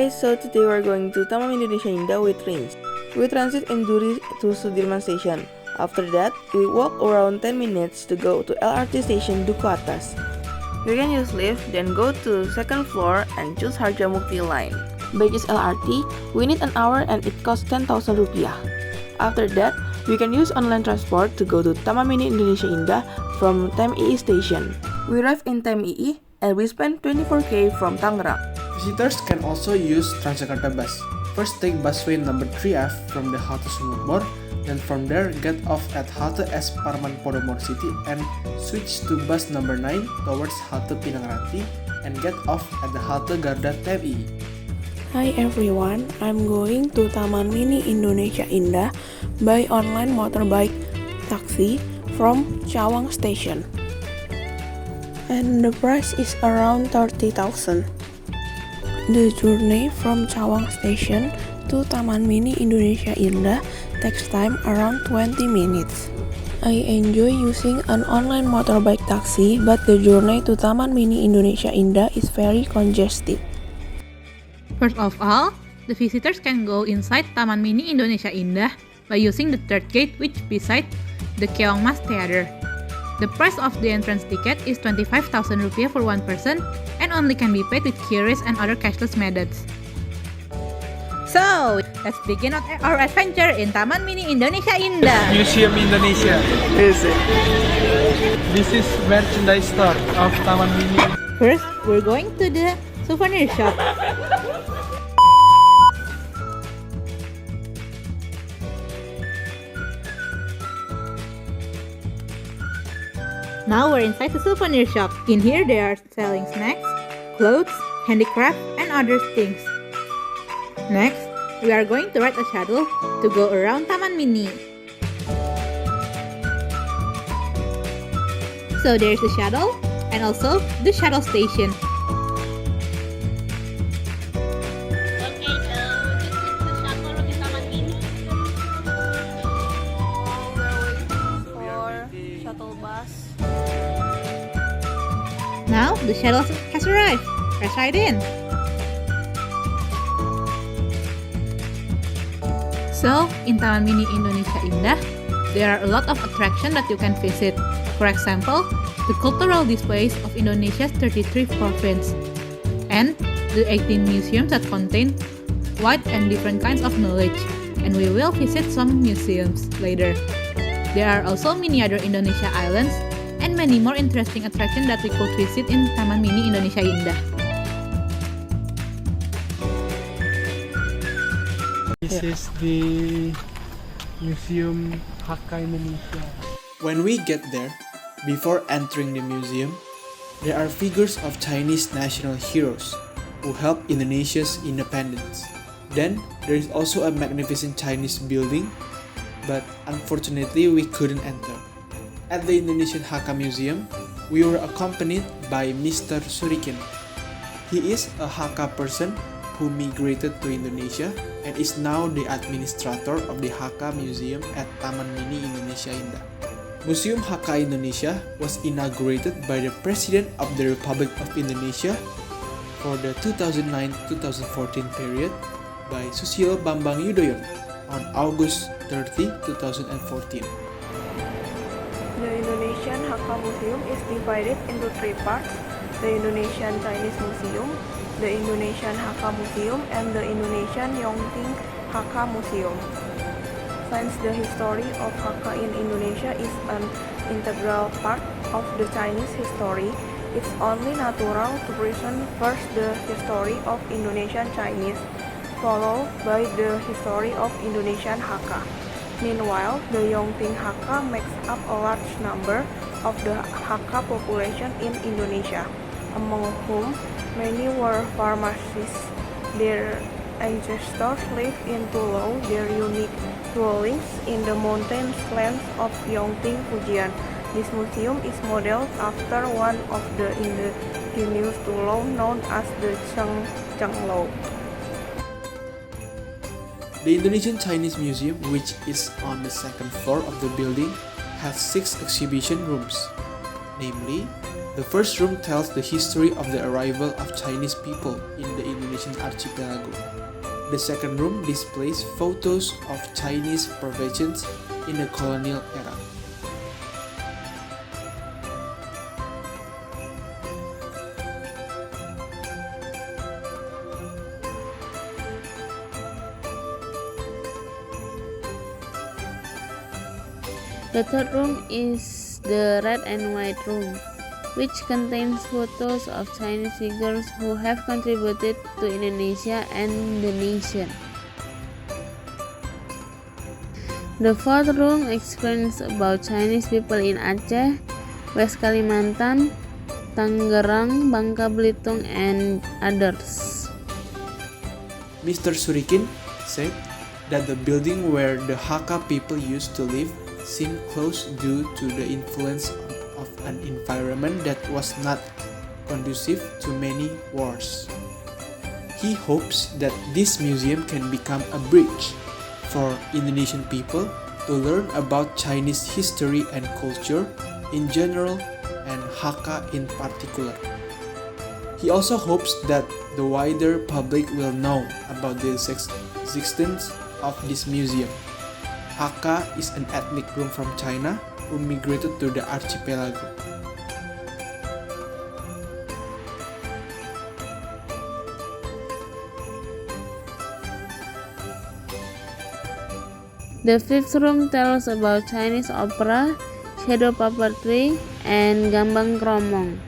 guys, so today we're going to Taman Indonesia Indah with trains. We transit in Duri to Sudirman Station. After that, we walk around 10 minutes to go to LRT station Duku Atas. We can use lift, then go to second floor and choose Harjamukti line. By this LRT, we need an hour and it costs 10,000 rupiah. After that, we can use online transport to go to Taman Mini Indonesia Indah from TMII station. We arrive in TMII and we spend 24k from Tangerang. Visitors can also use Transjakarta bus. First take busway number 3F from the halte Sumurmor, then from there get off at halte S Parman Podomoro City and switch to bus number 9 towards halte Pinangranti and get off at the halte Garda TMII. Hi everyone, I'm going to Taman Mini Indonesia Indah by online motorbike taxi from Cawang station. And the price is around 30,000. The journey from Cawang station to Taman Mini Indonesia Indah takes time around 20 minutes. I enjoy using an online motorbike taxi, but the journey to Taman Mini Indonesia Indah is very congested. First of all, the visitors can go inside Taman Mini Indonesia Indah by using the third gate which beside the Keong Mas Theater. The price of the entrance ticket is 25,000 rupiah for one person and only can be paid with QRIS and other cashless methods. So, let's begin our adventure in Taman Mini Indonesia Indah. Museum Indonesia. Is it? This is merchandise store of Taman Mini. First, we're going to the souvenir shop. Now we're inside the souvenir shop. In here they are selling snacks, clothes, handicraft, and other things. Next, we are going to ride a shuttle to go around Taman Mini. So there's the shuttle and also the shuttle station. Now the shuttle has arrived. Let's ride in. So, in Taman Mini Indonesia Indah, there are a lot of attractions that you can visit. For example, the cultural displays of Indonesia's 33 provinces and the 18 museums that contain wide and different kinds of knowledge. And we will visit some museums later. There are also many other Indonesia islands and many more interesting attractions that we could visit in Taman Mini Indonesia Indah. This is the Museum HK Indonesia. When we get there, before entering the museum, there are figures of Chinese national heroes who helped Indonesia's independence. Then there is also a magnificent Chinese building, but unfortunately we couldn't enter. At the Indonesian Hakka Museum, we were accompanied by Mr. Surikin. He is a Hakka person who migrated to Indonesia and is now the administrator of the Hakka Museum at Taman Mini Indonesia Indah. Museum Hakka Indonesia was inaugurated by the President of the Republic of Indonesia for the 2009-2014 period by Susilo Bambang Yudhoyono on August 30, 2014. The Indonesian Hakka Museum is divided into three parts: the Indonesian Chinese Museum, the Indonesian Hakka Museum, and the Indonesian Yongting Hakka Museum. Since the history of Hakka in Indonesia is an integral part of the Chinese history, it's only natural to present first the history of Indonesian Chinese, followed by the history of Indonesian Hakka. Meanwhile, the Yongting Hakka makes up a large number of the Hakka population in Indonesia, among whom many were pharmacists. Their ancestors lived in Tulau, their unique dwellings in the mountainous lands of Yongting Fujian. This museum is modeled after one of the indigenous Tulau known as the Cenglau. The Indonesian Chinese Museum, which is on the second floor of the building, has 6 exhibition rooms, namely The first room tells the history of the arrival of Chinese people in the Indonesian archipelago. The second room displays photos of Chinese provisions in the colonial era. The third room is the red and white room, which contains photos of Chinese figures who have contributed to Indonesia and the nation. The fourth room explains about Chinese people in Aceh, West Kalimantan, Tangerang, Bangka Belitung, and others. Mr. Surikin said that the building where the Hakka people used to live seemed closed due to the influence of an environment that was not conducive to many wars. He hopes that this museum can become a bridge for Indonesian people to learn about Chinese history and culture in general and Hakka in particular. He also hopes that the wider public will know about the existence of this museum. Hakka is an ethnic group from China who migrated to the archipelago. The fifth room tells about Chinese opera, shadow puppetry, and gambang kromong.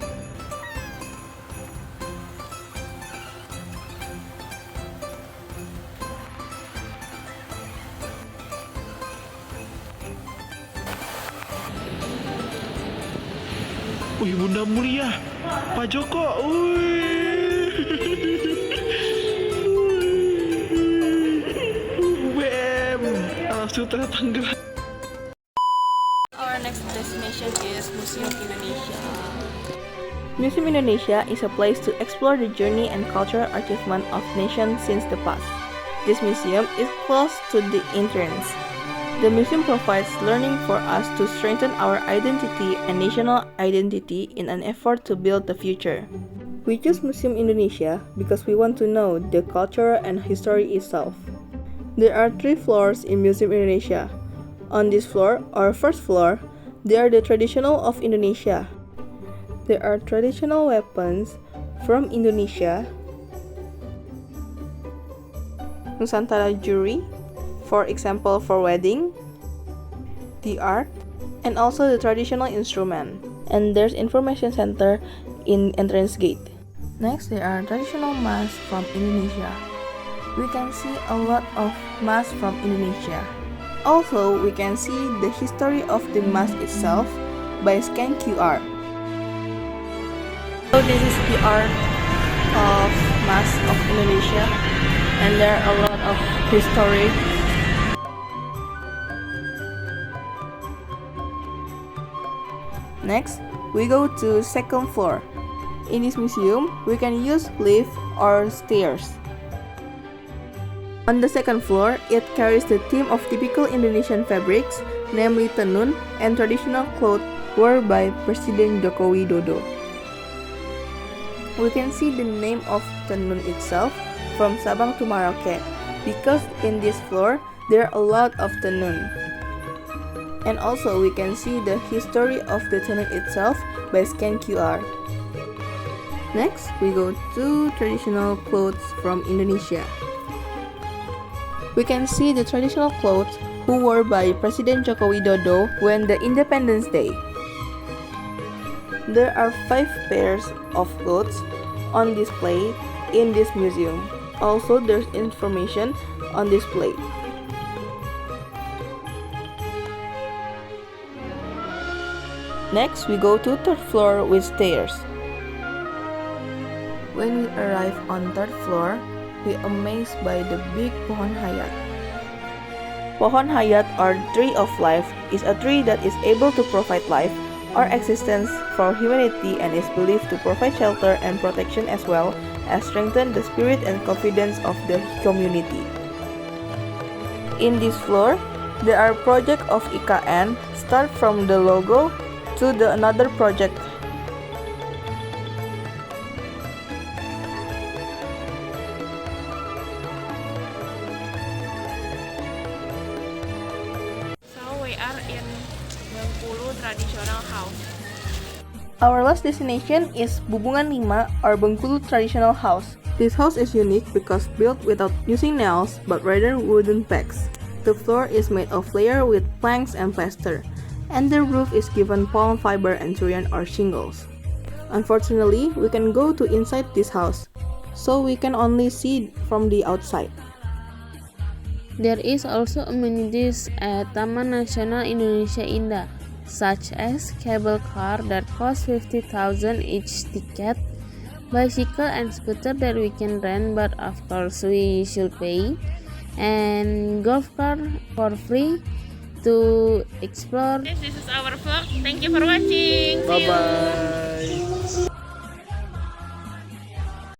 Wih, Bunda Mulia, Pak Joko, BM, Sutra Tangerang. Our next destination is Museum Indonesia. Museum Indonesia is a place to explore the journey and cultural achievement of nations since the past. This museum is close to the entrance. The museum provides learning for us to strengthen our identity and national identity in an effort to build the future. We choose Museum Indonesia because we want to know the culture and history itself. There are 3 floors in Museum Indonesia. On this floor, or first floor, there are the traditional of Indonesia. There are traditional weapons from Indonesia, Nusantara jewelry, for example for wedding, the art, and also the traditional instrument. And there's information center in entrance gate. Next, there are traditional masks from Indonesia. We can see a lot of masks from Indonesia. Also, we can see the history of the mask itself by scan QR. So this is the art of mask of Indonesia, and there are a lot of history. Next, we go to second floor. In this museum, we can use lift or stairs. On the second floor, it carries the theme of typical Indonesian fabrics, namely tenun and traditional clothes worn by Presiden Joko Widodo. We can see the name of tenun itself from Sabang to Merauke, because in this floor, there are a lot of tenun. And also we can see the history of the tenun itself by scan QR. Next, we go to traditional clothes from Indonesia. We can see the traditional clothes who wore by President Joko Widodo when the Independence Day. There are 5 pairs of clothes on display in this museum. Also, there's information on display. Next, we go to third floor with stairs. When we arrive on third floor, we are amazed by the big pohon hayat. Pohon hayat, or tree of life, is a tree that is able to provide life or existence for humanity and is believed to provide shelter and protection as well as strengthen the spirit and confidence of the community. In this floor, there are projects of IKN, start from the logo to the another project. traditional house. Our last destination is Bubungan 5 or Bengkulu traditional house. This house is unique because built without using nails but rather wooden pegs. The floor is made of layer with planks and plaster, and the roof is given palm fiber and durian or shingles. Unfortunately, we can go to inside this house, so we can only see from the outside. There is also amenities at Taman Nasional Indonesia Indah, such as cable car that costs 50,000 each ticket, bicycle and scooter that we can rent but of course we should pay, and golf cart for free to explore. This is our vlog. Thank you for watching. Bye bye.